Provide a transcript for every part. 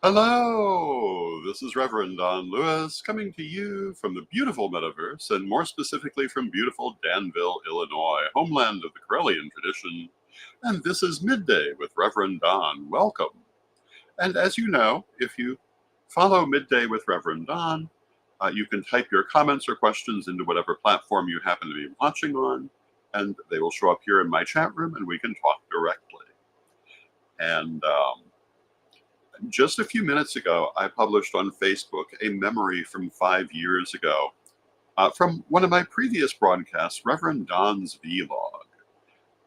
Hello, this is Reverend Don Lewis coming to you from the beautiful metaverse, and more specifically from beautiful Danville, Illinois, homeland of the Corellian tradition. And this is Midday with Reverend Don. Welcome. And as you know, if you follow Midday with Reverend Don, you can type your comments or questions into whatever platform you happen to be watching on, and they will show up here in my chat room and we can talk directly. And just a few minutes ago, I published on Facebook a memory from 5 years ago from one of my previous broadcasts, Reverend Don's Vlog.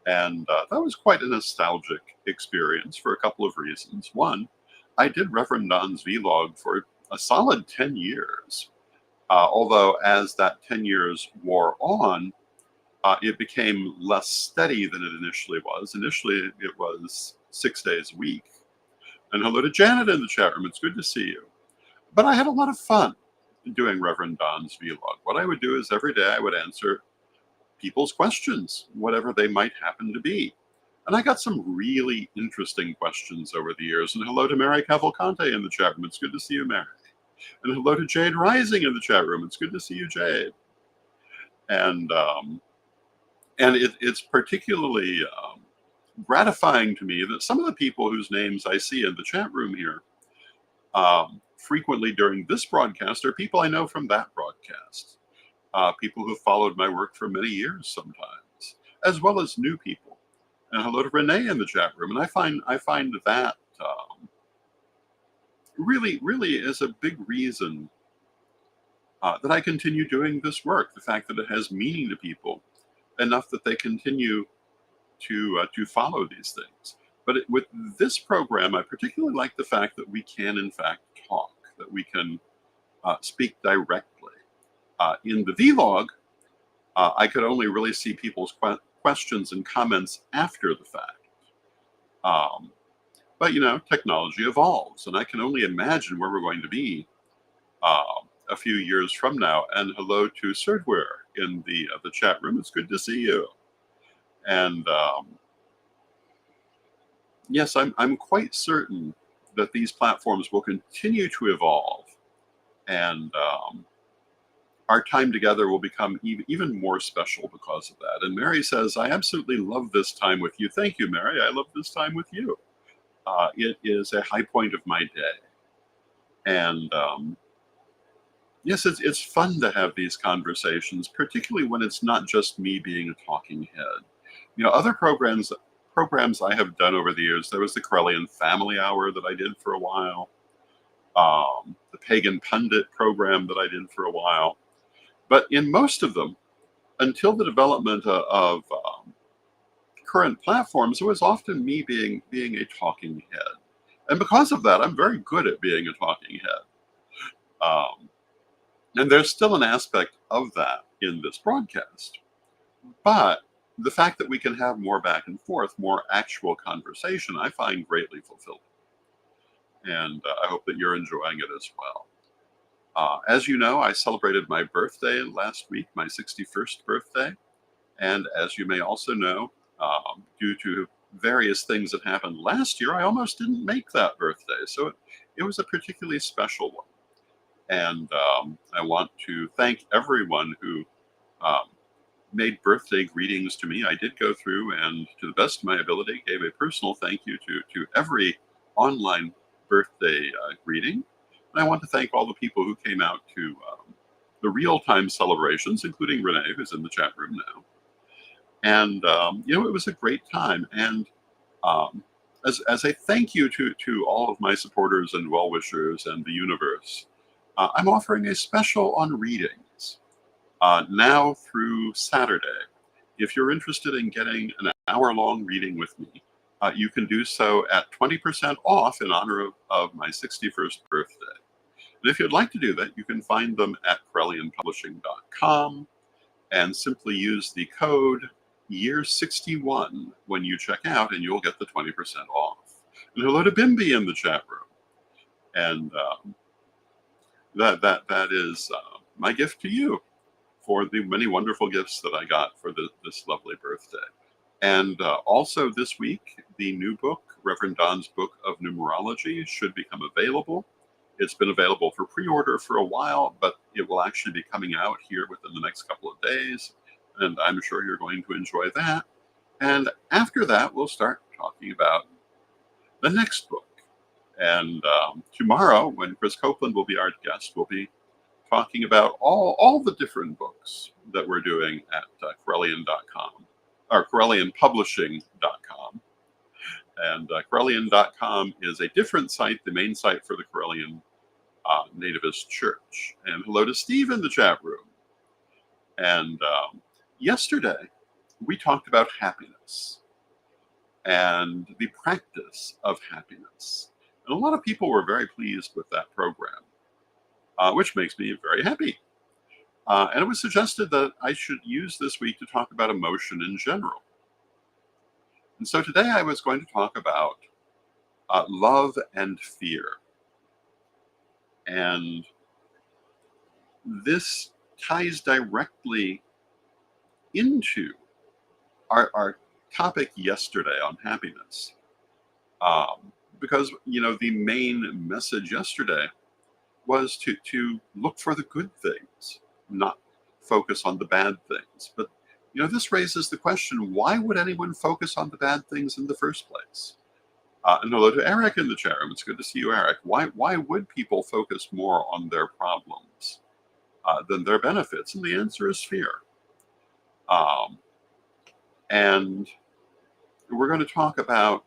And that was quite a nostalgic experience for a couple of reasons. One, I did Reverend Don's Vlog for a solid 10 years. Although as that 10 years wore on, it became less steady than it initially was. Initially, it was 6 days a week. And hello to Janet in the chat room. It's good to see you. But I had a lot of fun doing Reverend Don's Vlog. What I would do is every day I would answer people's questions, whatever they might happen to be. And I got some really interesting questions over the years. And hello to Mary Cavalcante in the chat room. It's good to see you, Mary. And hello to Jade Rising in the chat room. It's good to see you, Jade. And it's particularly gratifying to me that some of the people whose names I see in the chat room here frequently during this broadcast are people I know from that broadcast, people who followed my work for many years sometimes, as well as new people. And hello to Renee in the chat room. And I find that really is a big reason that I continue doing this work. The fact that it has meaning to people enough that they continue to follow these things. But with this program, I particularly like the fact that we can, in fact, talk, that we can speak directly. In the vlog, I could only really see people's questions and comments after the fact. But, you know, technology evolves, and I can only imagine where we're going to be a few years from now. And hello to Serdware in the chat room. It's good to see you. And yes, I'm quite certain that these platforms will continue to evolve, and our time together will become even more special because of that. And Mary says, I absolutely love this time with you. Thank you, Mary. I love this time with you. It is a high point of my day. And yes, it's fun to have these conversations, particularly when it's not just me being a talking head. You know, other programs I have done over the years, there was the Corellian Family Hour that I did for a while, the Pagan Pundit program that I did for a while. But in most of them, until the development of current platforms, it was often me being a talking head. And because of that, I'm very good at being a talking head. And there's still an aspect of that in this broadcast. But the fact that we can have more back and forth, more actual conversation, I find greatly fulfilling. And I hope that you're enjoying it as well. As you know, I celebrated my birthday last week, my 61st birthday. And as you may also know, due to various things that happened last year, I almost didn't make that birthday. So it was a particularly special one. And I want to thank everyone who made birthday greetings to me. I did go through and, to the best of my ability, gave a personal thank you to every online birthday greeting. And I want to thank all the people who came out to the real-time celebrations, including Renee, who's in the chat room now. And, you know, it was a great time. And as a thank you to all of my supporters and well-wishers and the universe, I'm offering a special on readings now through Saturday. If you're interested in getting an hour-long reading with me, you can do so at 20% off in honor of my 61st birthday. And if you'd like to do that, you can find them at CorellianPublishing.com and simply use the code year61 when you check out, and you'll get the 20% off. And hello to Bimby in the chat room. And that is my gift to you for the many wonderful gifts that I got for this lovely birthday. And also this week, the new book, Reverend Don's book of numerology should become available. It's been available for pre-order for a while, but it will actually be coming out here within the next couple of days, and I'm sure you're going to enjoy that. And after that, we'll start talking about the next book. And tomorrow, when Chris Copeland will be our guest, we'll be talking about all the different books that we're doing at Corellian.com, or CorellianPublishing.com. And Corellian.com is a different site, the main site for the Corellian Nativist Church. And hello to Steve in the chat room. And yesterday, we talked about happiness and the practice of happiness. And a lot of people were very pleased with that program, which makes me very happy. And it was suggested that I should use this week to talk about emotion in general. And so today I was going to talk about love and fear. And this ties directly into our topic yesterday on happiness. Because, the main message yesterday was to look for the good things, not focus on the bad things. But, this raises the question, why would anyone focus on the bad things in the first place? And hello to Eric in the chat room. It's good to see you, Eric. Why would people focus more on their problems than their benefits? And the answer is fear. And we're going to talk about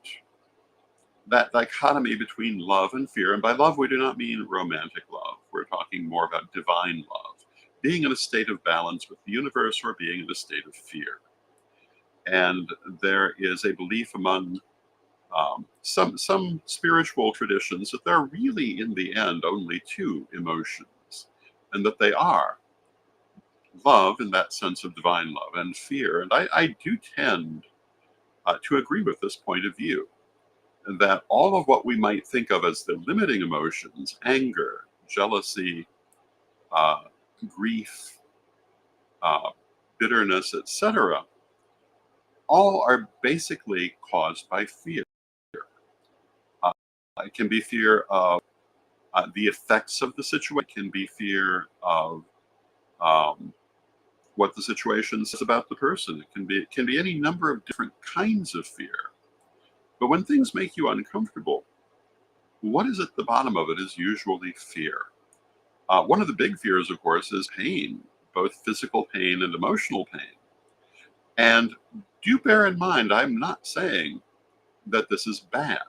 that dichotomy between love and fear. And by love, we do not mean romantic love. We're talking more about divine love, being in a state of balance with the universe or being in a state of fear. And there is a belief among some spiritual traditions that there are really, in the end, only two emotions, and that they are love in that sense of divine love and fear. And I do tend to agree with this point of view, that all of what we might think of as the limiting emotions, anger, jealousy, grief, bitterness, etc., all are basically caused by fear. It can be fear of the effects of the situation. It can be fear of what the situation says about the person. It can be any number of different kinds of fear. But when things make you uncomfortable, what is at the bottom of it is usually fear. One of the big fears, of course, is pain, both physical pain and emotional pain. And do bear in mind, I'm not saying that this is bad.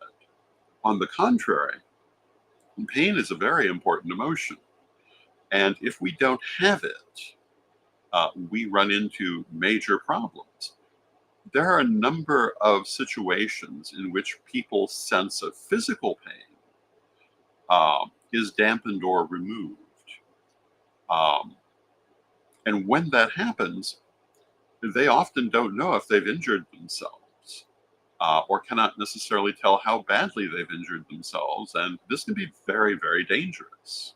On the contrary, pain is a very important emotion. And if we don't have it, we run into major problems. There are a number of situations in which people's sense of physical pain is dampened or removed. And when that happens, they often don't know if they've injured themselves or cannot necessarily tell how badly they've injured themselves. And this can be very, very dangerous.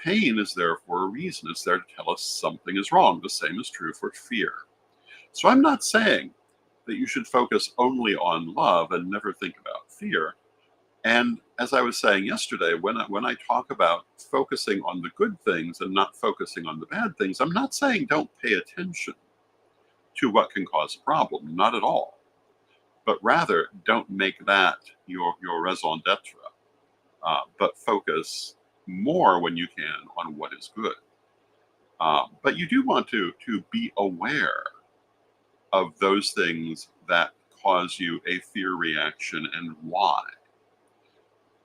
Pain is there for a reason. It's there to tell us something is wrong. The same is true for fear. So I'm not saying that you should focus only on love and never think about fear. And as I was saying yesterday, when I talk about focusing on the good things and not focusing on the bad things, I'm not saying don't pay attention to what can cause a problem, not at all. But rather, don't make that your raison d'etre, but focus more when you can on what is good. But you do want to be aware of those things that cause you a fear reaction and why.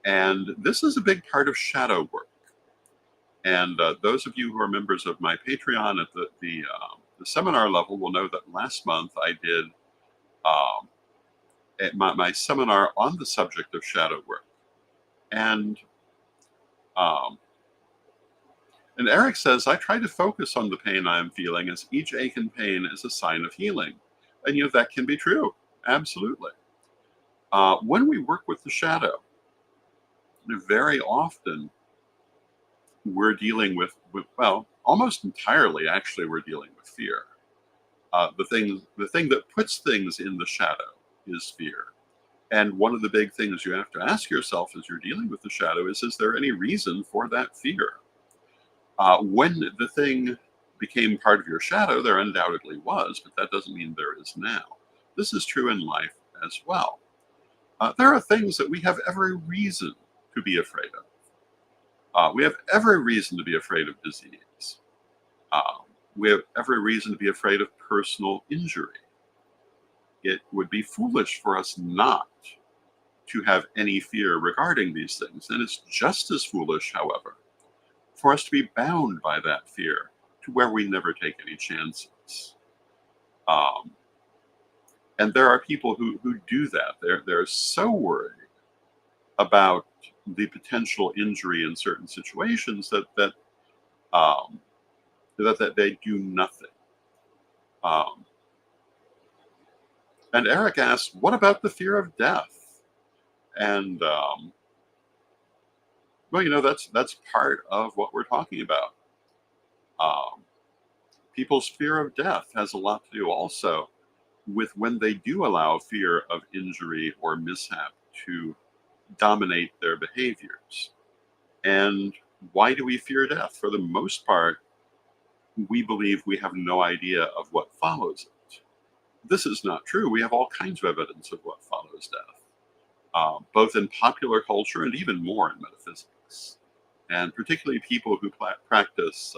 And this is a big part of shadow work. And those of you who are members of my Patreon at the seminar level will know that last month I did my seminar on the subject of shadow work. And Eric says, I try to focus on the pain I'm feeling, as each ache and pain is a sign of healing. And that can be true. Absolutely. When we work with the shadow, very often we're dealing with, well, almost entirely, actually, we're dealing with fear. The thing that puts things in the shadow is fear. And one of the big things you have to ask yourself as you're dealing with the shadow is there any reason for that fear? When the thing became part of your shadow, there undoubtedly was, but that doesn't mean there is now. This is true in life as well. There are things that we have every reason to be afraid of. We have every reason to be afraid of disease. Um, we have every reason to be afraid of personal injury. It would be foolish for us not to have any fear regarding these things. And it's just as foolish, however, for us to be bound by that fear to where we never take any chances. Um, and there are people who do that. They're so worried about the potential injury in certain situations um, that they do nothing. Um, and Eric asked, "What about the fear of death?" And well, that's part of what we're talking about. Um, People's fear of death has a lot to do also with when they do allow fear of injury or mishap to dominate their behaviors. And why do we fear death? For the most part, we believe we have no idea of what follows it. This is not true. We have all kinds of evidence of what follows death, both in popular culture and even more in metaphysics. And particularly people who practice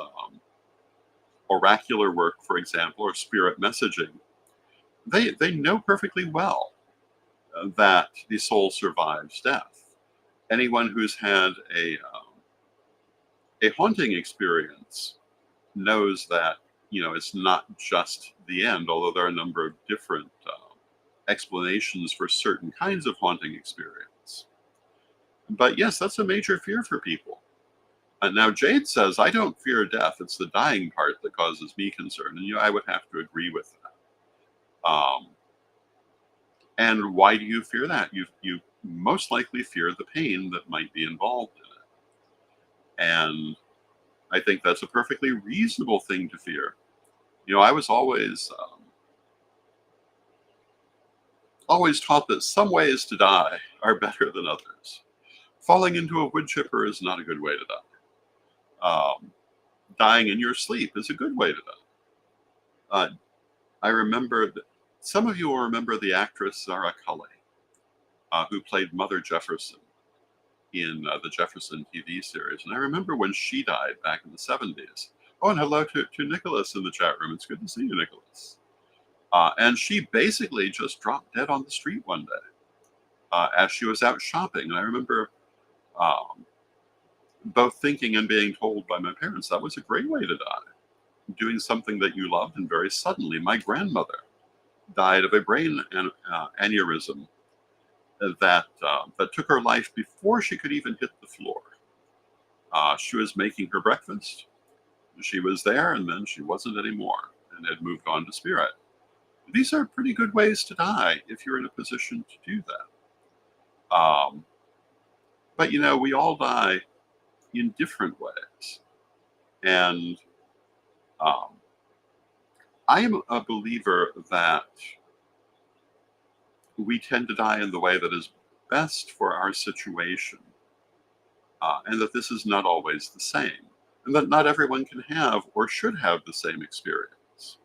oracular work, for example, or spirit messaging, they know perfectly well that the soul survives death. Anyone who's had a haunting experience knows that it's not just the end, although there are a number of different explanations for certain kinds of haunting experience. But yes, that's a major fear for people. Now Jade says, I don't fear death. It's the dying part that causes me concern. And I would have to agree with that. And why do you fear that? You most likely fear the pain that might be involved in it. And I think that's a perfectly reasonable thing to fear. I was always taught that some ways to die are better than others. Falling into a wood chipper is not a good way to die. Dying in your sleep is a good way to die. I remember that some of you will remember the actress Zara Cully, who played Mother Jefferson in the Jefferson TV series. And I remember when she died back in the 70s. Oh, and hello to Nicholas in the chat room. It's good to see you, Nicholas. And she basically just dropped dead on the street one day as she was out shopping. And I remember both thinking and being told by my parents that was a great way to die, doing something that you loved and very suddenly. My grandmother died of a brain aneurysm that took her life before she could even hit the floor. She was making her breakfast. She was there, and then she wasn't anymore and had moved on to spirit. These are pretty good ways to die if you're in a position to do that. But we all die in different ways. And I am a believer that we tend to die in the way that is best for our situation, and that this is not always the same, and that not everyone can have or should have the same experience.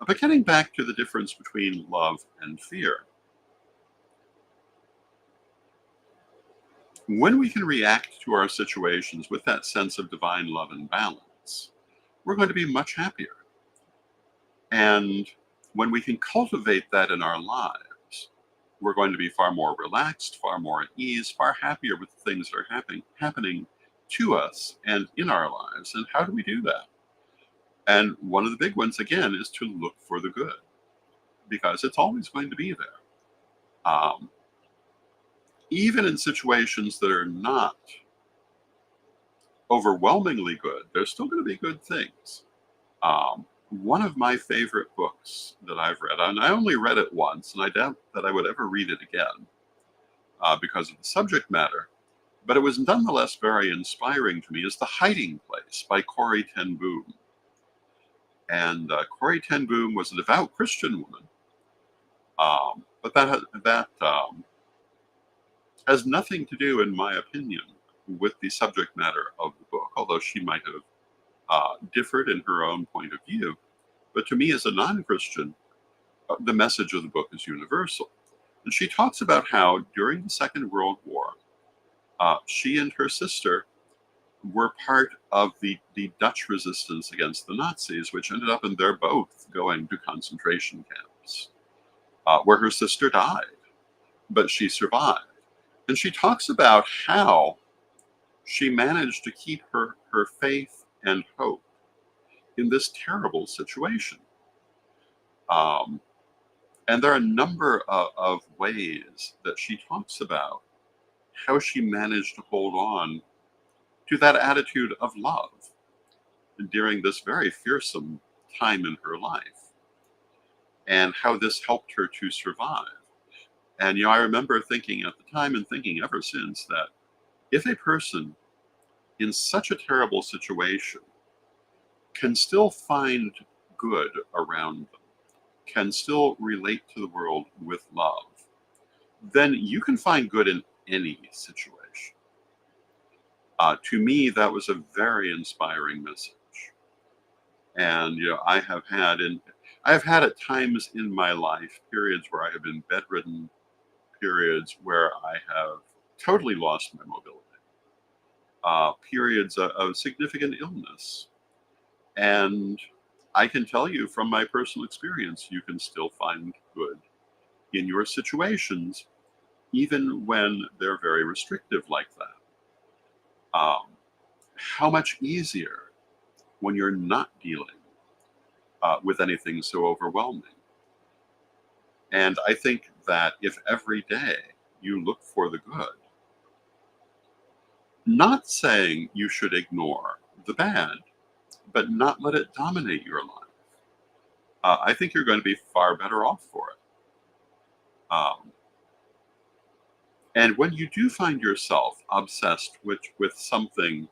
But getting back to the difference between love and fear, when we can react to our situations with that sense of divine love and balance, we're going to be much happier. And when we can cultivate that in our lives, we're going to be far more relaxed, far more at ease, far happier with the things that are happening to us and in our lives. And how do we do that? And one of the big ones, again, is to look for the good, because it's always going to be there. Even in situations that are not overwhelmingly good, there's still going to be good things. One of my favorite books that I've read, and I only read it once, and I doubt that I would ever read it again because of the subject matter, but it was nonetheless very inspiring to me, is The Hiding Place by Corrie ten Boom. And Corrie ten Boom was a devout Christian woman, but has nothing to do, in my opinion, with the subject matter of the book, although she might have differed in her own point of view. But to me, as a non-Christian, the message of the book is universal. And she talks about how during the Second World War, she and her sister were part of the Dutch resistance against the Nazis, which ended up in their both going to concentration camps, where her sister died, but she survived. And she talks about how she managed to keep her faith and hope in this terrible situation. Um, and there are a number of ways that she talks about how she managed to hold on to that attitude of love during this very fearsome time in her life, and how this helped her to survive. And I remember thinking at the time, and thinking ever since, that if a person in such a terrible situation can still find good around them, can still relate to the world with love, then you can find good in any situation. To me, that was a very inspiring message. And I have had at times in my life periods where I have been bedridden, periods where I have totally lost my mobility, periods of significant illness. And I can tell you from my personal experience, you can still find good in your situations, even when they're very restrictive like that. How much easier when you're not dealing with anything so overwhelming. And I think that if every day you look for the good, not saying you should ignore the bad, but not let it dominate your life, I think you're going to be far better off for it. Um, and when you do find yourself obsessed with something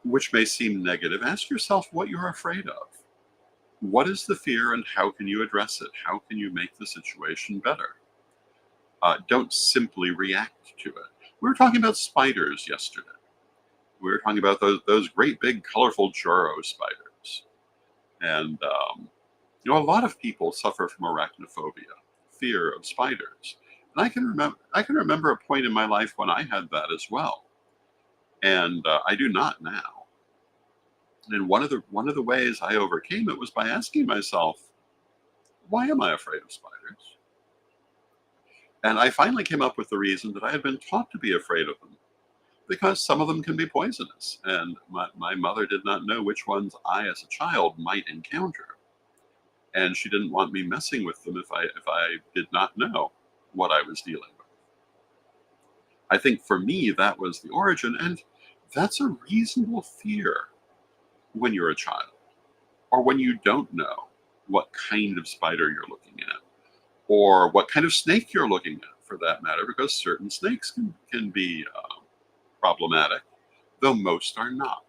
which may seem negative, ask yourself what you're afraid of. What is the fear, and how can you address it? How can you make the situation better? Don't simply react to it. We were talking about spiders yesterday. We were talking about those great big colorful Joro spiders. And a lot of people suffer from arachnophobia, fear of spiders. And I can remember a point in my life when I had that as well. And I do not now. And one of the ways I overcame it was by asking myself, why am I afraid of spiders? And I finally came up with the reason that I had been taught to be afraid of them, because some of them can be poisonous. And my mother did not know which ones I, as a child, might encounter. And she didn't want me messing with them if I did not know what I was dealing with. I think for me, that was the origin. And that's a reasonable fear when you're a child, or when you don't know what kind of spider you're looking at, or what kind of snake you're looking at, for that matter, because certain snakes can be problematic, though most are not.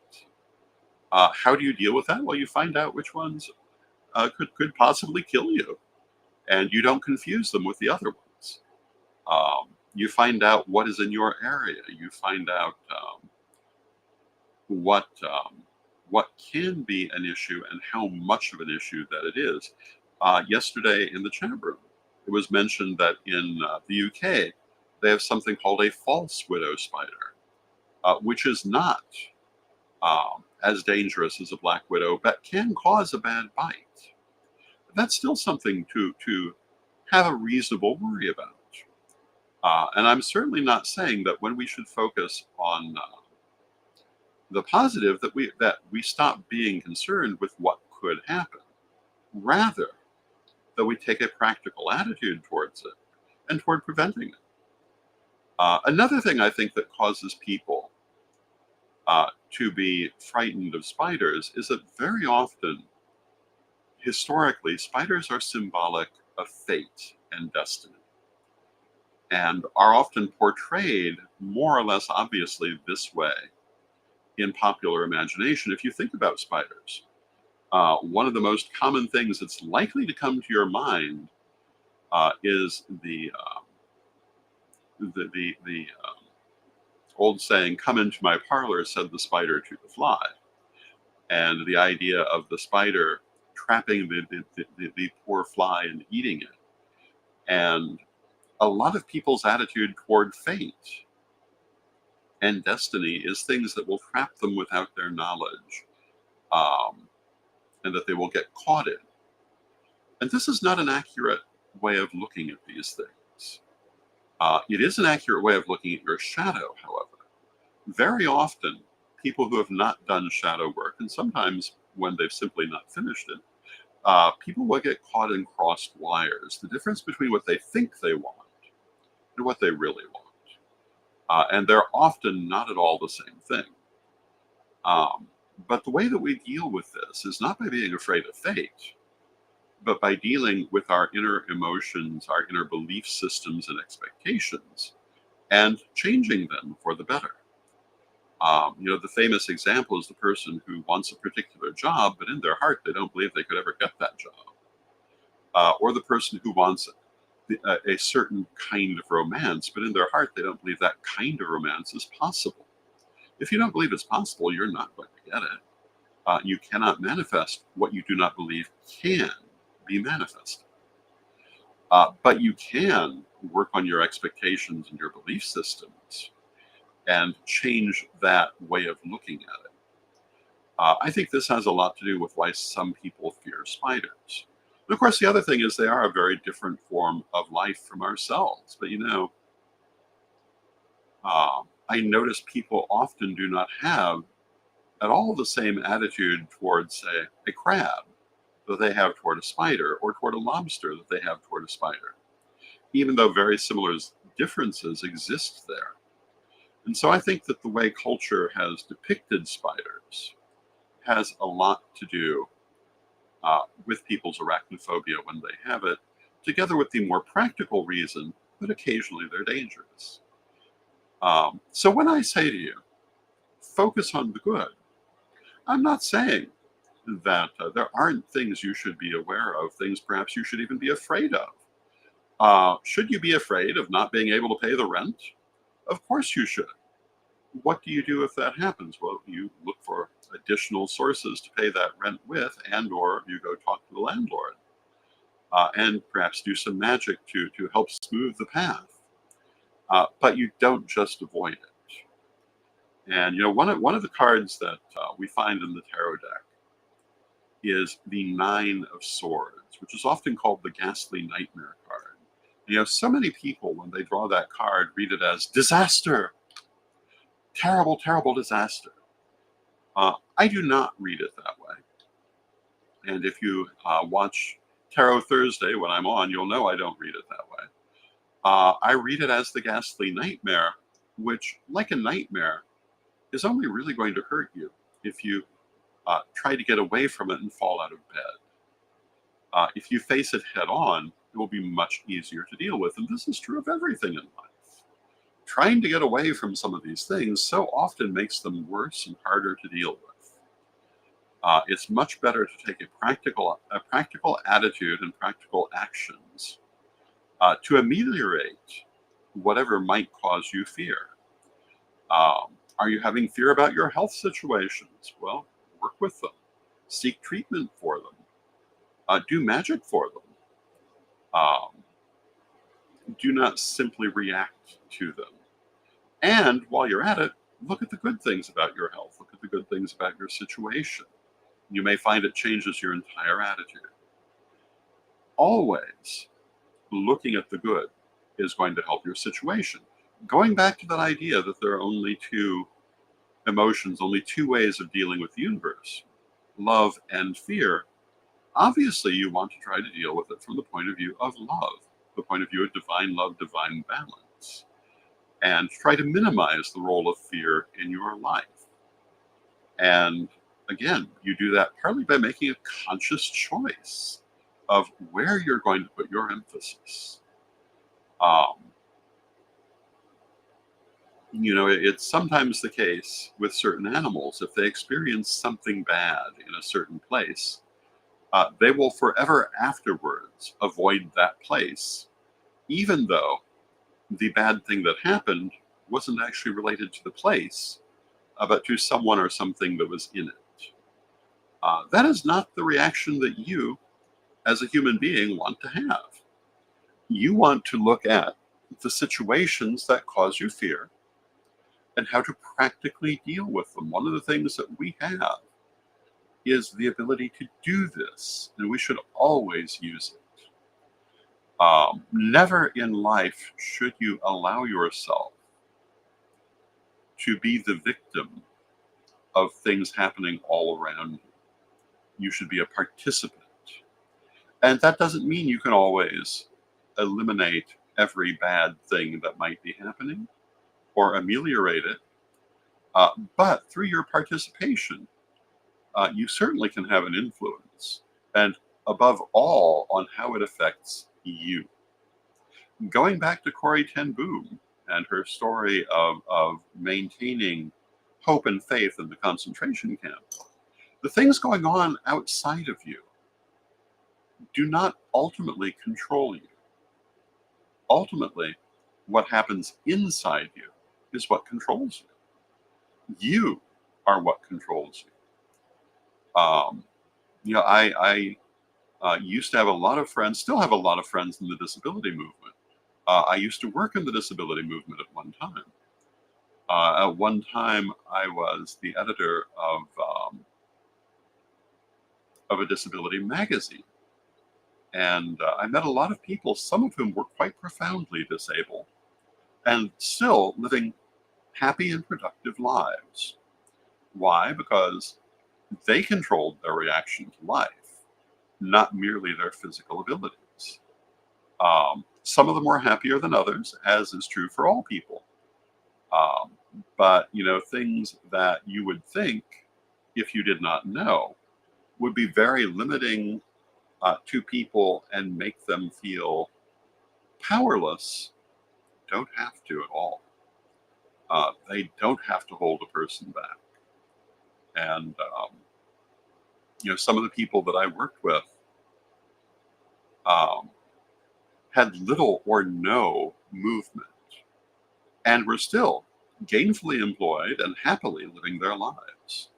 How do you deal with that? Well, you find out which ones could possibly kill you, and you don't confuse them with the other ones. You find out what is in your area. You find out what can be an issue and how much of an issue that it is. Yesterday in the chat room, it was mentioned that in the UK, they have something called a false widow spider, which is not as dangerous as a black widow, but can cause a bad bite. That's still something to have a reasonable worry about. And I'm certainly not saying that when we should focus on the positive, that we stop being concerned with what could happen. Rather, that we take a practical attitude towards it and toward preventing it. Another thing I think that causes people to be frightened of spiders is that very often, historically, spiders are symbolic of fate and destiny, and are often portrayed more or less obviously this way in popular imagination. If you think about spiders, one of the most common things that's likely to come to your mind is The old saying, "Come into my parlor," said the spider to the fly. And the idea of the spider trapping the poor fly and eating it. And a lot of people's attitude toward fate and destiny is things that will trap them without their knowledge, um, and that they will get caught in. And this is not an accurate way of looking at these things. It is an accurate way of looking at your shadow, however. Very often, people who have not done shadow work, and sometimes when they've simply not finished it, people will get caught in crossed wires. The difference between what they think they want and what they really want. And they're often not at all the same thing. But the way that we deal with this is not by being afraid of fate, but by dealing with our inner emotions, our inner belief systems and expectations, and changing them for the better. The famous example is the person who wants a particular job, but in their heart they don't believe they could ever get that job. Or the person who wants a certain kind of romance, but in their heart they don't believe that kind of romance is possible. If you don't believe it's possible, you're not going to get it. You cannot manifest what you do not believe can be manifested. But you can work on your expectations and your belief systems and change that way of looking at it. I think this has a lot to do with why some people fear spiders. And of course, the other thing is they are a very different form of life from ourselves. But I notice people often do not have at all the same attitude towards, say, a crab that they have toward a spider, or toward a lobster that they have toward a spider, even though very similar differences exist there. And so I think that the way culture has depicted spiders has a lot to do with people's arachnophobia when they have it, together with the more practical reason that occasionally they're dangerous. So when I say to you, focus on the good, I'm not saying that there aren't things you should be aware of, things perhaps you should even be afraid of. Should you be afraid of not being able to pay the rent? Of course you should. What do you do if that happens? Well, you look for additional sources to pay that rent with, and/or you go talk to the landlord, and perhaps do some magic to help smooth the path. But you don't just avoid it. And one of the cards that we find in the tarot deck is the Nine of Swords, which is often called the Ghastly Nightmare card. So many people, when they draw that card, read it as disaster, terrible, terrible disaster. I do not read it that way. And if you watch Tarot Thursday when I'm on, you'll know I don't read it that way. I read it as the Ghastly Nightmare, which, like a nightmare, is only really going to hurt you if you try to get away from it and fall out of bed. If you face it head on, it will be much easier to deal with. And this is true of everything in life. Trying to get away from some of these things so often makes them worse and harder to deal with. It's much better to take a practical attitude and practical actions to ameliorate whatever might cause you fear. Are you having fear about your health situations? Well, work with them. Seek treatment for them. Do magic for them. Do not simply react to them. And while you're at it, look at the good things about your health. Look at the good things about your situation. You may find it changes your entire attitude. Always looking at the good is going to help your situation. Going back to that idea that there are only two emotions, only two ways of dealing with the universe, love and fear, obviously you want to try to deal with it from the point of view of love, the point of view of divine love, divine balance, and try to minimize the role of fear in your life. And again, you do that partly by making a conscious choice of where you're going to put your emphasis. It's sometimes the case with certain animals, if they experience something bad in a certain place, they will forever afterwards avoid that place, even though the bad thing that happened wasn't actually related to the place, but to someone or something that was in it. That is not the reaction that you, as a human being, want to have. You want to look at the situations that cause you fear and how to practically deal with them. One of the things that we have is the ability to do this, and we should always use it. Never in life should you allow yourself to be the victim of things happening all around you. You should be a participant. And that doesn't mean you can always eliminate every bad thing that might be happening or ameliorate it. But through your participation, you certainly can have an influence. And above all, on how it affects you. Going back to Corrie ten Boom and her story of maintaining hope and faith in the concentration camp, the things going on outside of you do not ultimately control you. Ultimately, what happens inside you is what controls you. You are what controls you. I used to have a lot of friends, still have a lot of friends in the disability movement. I used to work in the disability movement at one time. At one time, I was the editor of a disability magazine. And I met a lot of people, some of whom were quite profoundly disabled, and still living happy and productive lives. Why? Because they controlled their reaction to life, not merely their physical abilities. Some of them were happier than others, as is true for all people. Um, but, things that you would think, if you did not know, would be very limiting to people and make them feel powerless, don't have to at all. They don't have to hold a person back. And, some of the people that I worked with um, had little or no movement and were still gainfully employed and happily living their lives.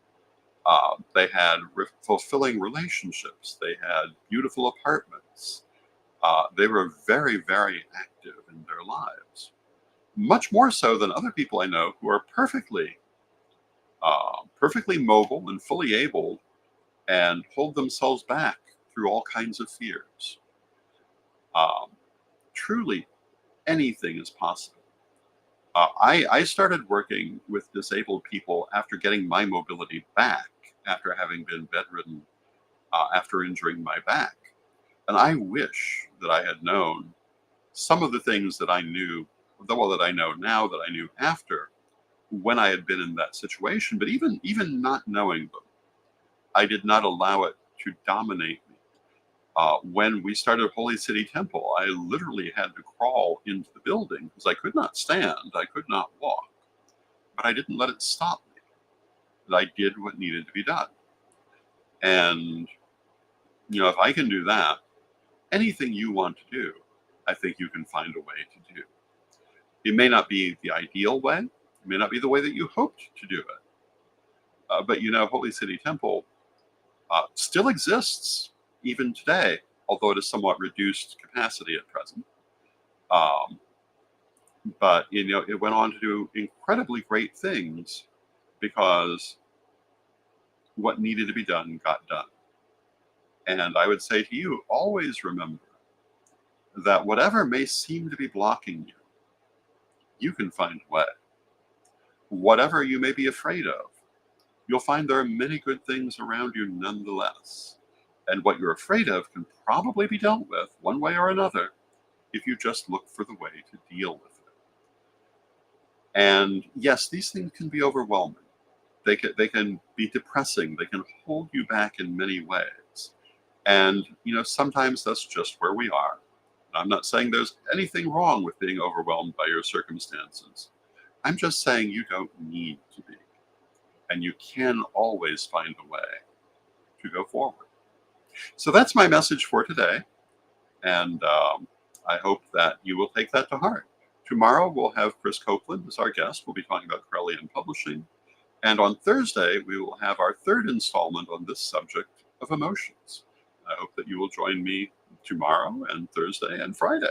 They had fulfilling relationships. They had beautiful apartments. They were very, very active in their lives, much more so than other people I know who are perfectly mobile and fully able and hold themselves back through all kinds of fears. Um, Truly, anything is possible. I started working with disabled people after getting my mobility back, after having been bedridden, after injuring my back. And I wish that I had known some of the things that I knew, that I know now, that I knew after, when I had been in that situation. But even not knowing them, I did not allow it to dominate me. When we started Holy City Temple, I literally had to crawl into the building because I could not stand, I could not walk. But I didn't let it stop me. I did what needed to be done. And, if I can do that, anything you want to do, I think you can find a way to do. It may not be the ideal way, it may not be the way that you hoped to do it. But Holy City Temple still exists even today, although it is somewhat reduced capacity at present. But it went on to do incredibly great things because what needed to be done got done. And I would say to you, always remember that whatever may seem to be blocking you, you can find a way. Whatever you may be afraid of, you'll find there are many good things around you nonetheless. And what you're afraid of can probably be dealt with one way or another if you just look for the way to deal with it. And yes, these things can be overwhelming. They can be depressing. They can hold you back in many ways. And, sometimes that's just where we are. I'm not saying there's anything wrong with being overwhelmed by your circumstances. I'm just saying you don't need to be. And you can always find a way to go forward. So that's my message for today. And I hope that you will take that to heart, Tomorrow we'll have Chris Copeland as our guest. We'll be talking about Corellian publishing. And on Thursday, we will have our third installment on this subject of emotions. I hope that you will join me tomorrow and Thursday and Friday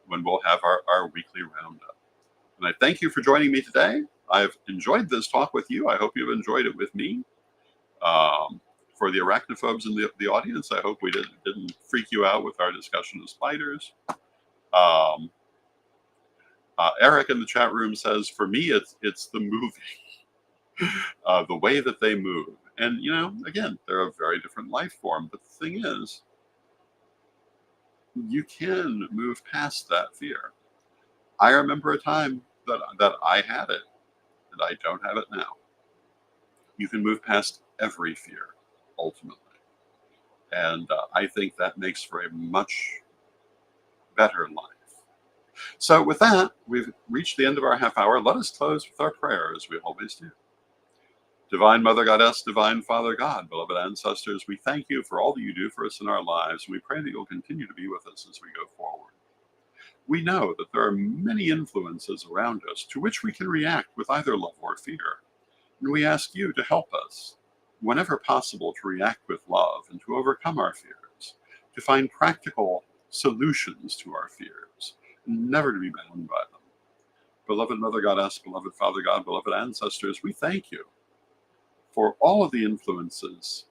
when we'll have our weekly roundup. And I thank you for joining me today. I've enjoyed this talk with you. I hope you've enjoyed it with me. For the arachnophobes in the audience, I hope we didn't freak you out with our discussion of spiders. Eric in the chat room says, for me, it's the moving, the way that they move. And, you know, again, they're a very different life form. But the thing is, you can move past that fear. I remember a time that I had it, and I don't have it now. You can move past every fear, ultimately. And I think that makes for a much better life. So with that, we've reached the end of our half hour. Let us close with our prayer, as we always do. Divine Mother Goddess, Divine Father God, beloved ancestors, we thank you for all that you do for us in our lives. We pray that you'll continue to be with us as we go forward. We know that there are many influences around us to which we can react with either love or fear. And we ask you to help us, whenever possible, to react with love and to overcome our fears, to find practical solutions to our fears, and never to be bound by them. Beloved Mother Goddess, beloved Father God, beloved ancestors, we thank you for all of the influences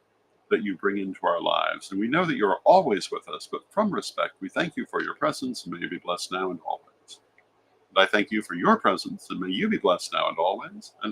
that you bring into our lives. And we know that you're always with us, but from respect, we thank you for your presence, and may you be blessed now and always. And I thank you for your presence, and may you be blessed now and always. And